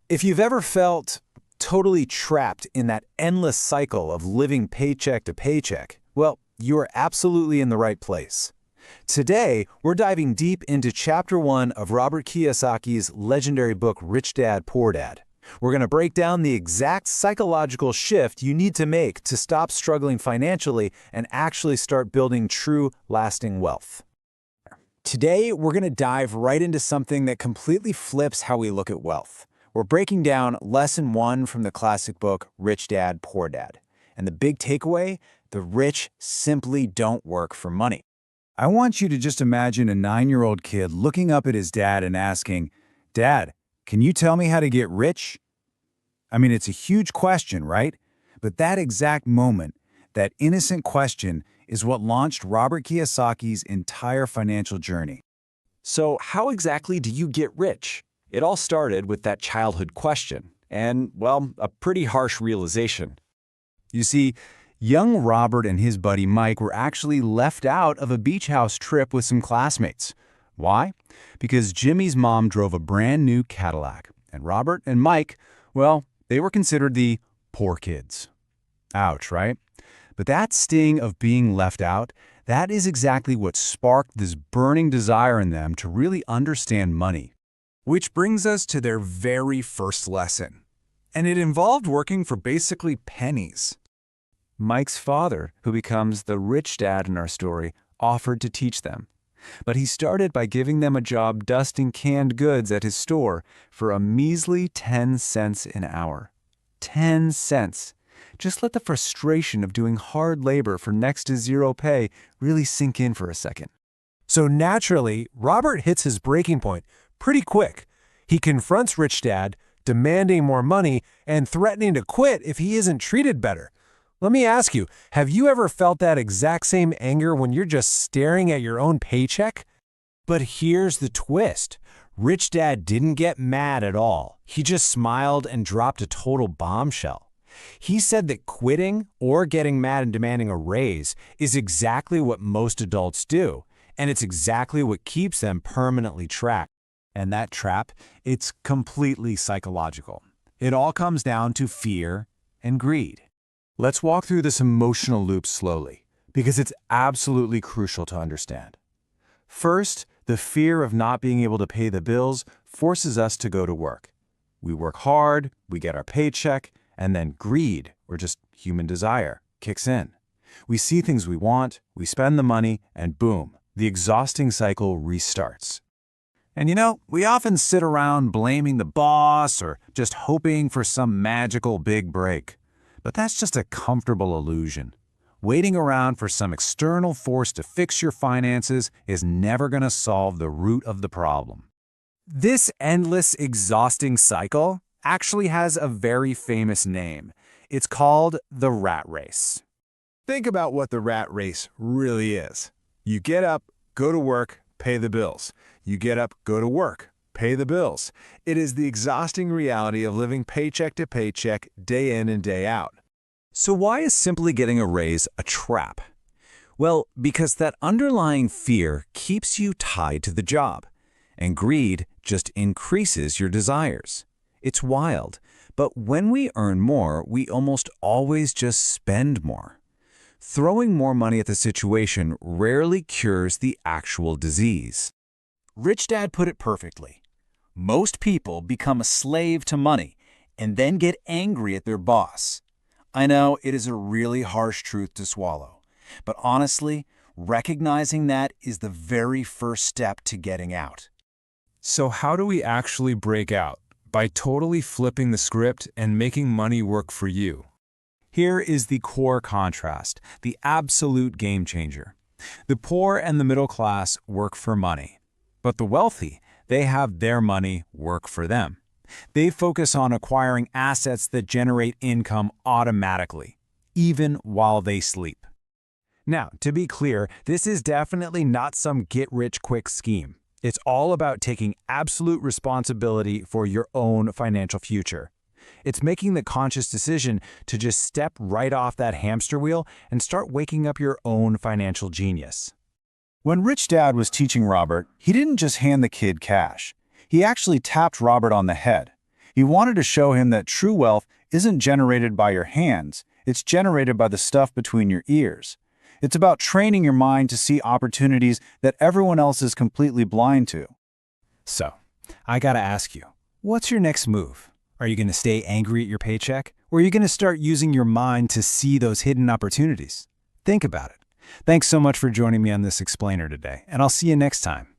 If you've ever felt totally trapped in that endless cycle of living paycheck to paycheck, well, you are absolutely in the right place. Today, we're diving deep into Chapter 1 of Robert Kiyosaki's legendary book, Rich Dad, Poor Dad. We're going to break down the exact psychological shift you need to make to stop struggling financially and actually start building true, lasting wealth. Today, we're going to dive right into something that completely flips how we look at wealth. We're breaking down Lesson 1 from the classic book, Rich Dad, Poor Dad. And the big takeaway, the rich simply don't work for money. I want you to just imagine a 9-year-old kid looking up at his dad and asking, "Dad, can you tell me how to get rich?" I mean, it's a huge question, right? But that exact moment, that innocent question, is what launched Robert Kiyosaki's entire financial journey. So how exactly do you get rich? It all started with that childhood question and, well, a pretty harsh realization. You see, young Robert and his buddy Mike were actually left out of a beach house trip with some classmates. Why? Because Jimmy's mom drove a brand new Cadillac, and Robert and Mike, well, they were considered the poor kids. Ouch, right? But that sting of being left out, that is exactly what sparked this burning desire in them to really understand money. Which brings us to their very first lesson. And it involved working for basically pennies. Mike's father, who becomes the rich dad in our story, offered to teach them. But he started by giving them a job dusting canned goods at his store for a measly 10 cents an hour. 10 cents. Just let the frustration of doing hard labor for next to zero pay really sink in for a second. So naturally, Robert hits his breaking point pretty quick. He confronts Rich Dad, demanding more money and threatening to quit if he isn't treated better. Let me ask you, have you ever felt that exact same anger when you're just staring at your own paycheck? But here's the twist. Rich Dad didn't get mad at all. He just smiled and dropped a total bombshell. He said that quitting or getting mad and demanding a raise is exactly what most adults do, and it's exactly what keeps them permanently trapped. And that trap, it's completely psychological. It all comes down to fear and greed. Let's walk through this emotional loop slowly, because it's absolutely crucial to understand. First, the fear of not being able to pay the bills forces us to go to work. We work hard, we get our paycheck, and then greed, or just human desire, kicks in. We see things we want, we spend the money, and boom, the exhausting cycle restarts. And we often sit around blaming the boss or just hoping for some magical big break. But that's just a comfortable illusion. Waiting around for some external force to fix your finances is never going to solve the root of the problem. This endless, exhausting cycle actually has a very famous name. It's called the rat race. Think about what the rat race really is. You get up, go to work, pay the bills. You get up, go to work, pay the bills. It is the exhausting reality of living paycheck to paycheck, day in and day out. So why is simply getting a raise a trap? Well, because that underlying fear keeps you tied to the job, and greed just increases your desires. It's wild, but when we earn more, we almost always just spend more. Throwing more money at the situation rarely cures the actual disease. Rich Dad put it perfectly. Most people become a slave to money and then get angry at their boss. I know it is a really harsh truth to swallow, but honestly, recognizing that is the very first step to getting out. So how do we actually break out? By totally flipping the script and making money work for you. Here is the core contrast, the absolute game changer. The poor and the middle class work for money, but the wealthy, they have their money work for them. They focus on acquiring assets that generate income automatically, even while they sleep. Now, to be clear, this is definitely not some get-rich-quick scheme. It's all about taking absolute responsibility for your own financial future. It's making the conscious decision to just step right off that hamster wheel and start waking up your own financial genius. When Rich Dad was teaching Robert, he didn't just hand the kid cash. He actually tapped Robert on the head. He wanted to show him that true wealth isn't generated by your hands, it's generated by the stuff between your ears. It's about training your mind to see opportunities that everyone else is completely blind to. So, I gotta ask you, what's your next move? Are you gonna stay angry at your paycheck? Or are you gonna start using your mind to see those hidden opportunities? Think about it. Thanks so much for joining me on this explainer today, and I'll see you next time.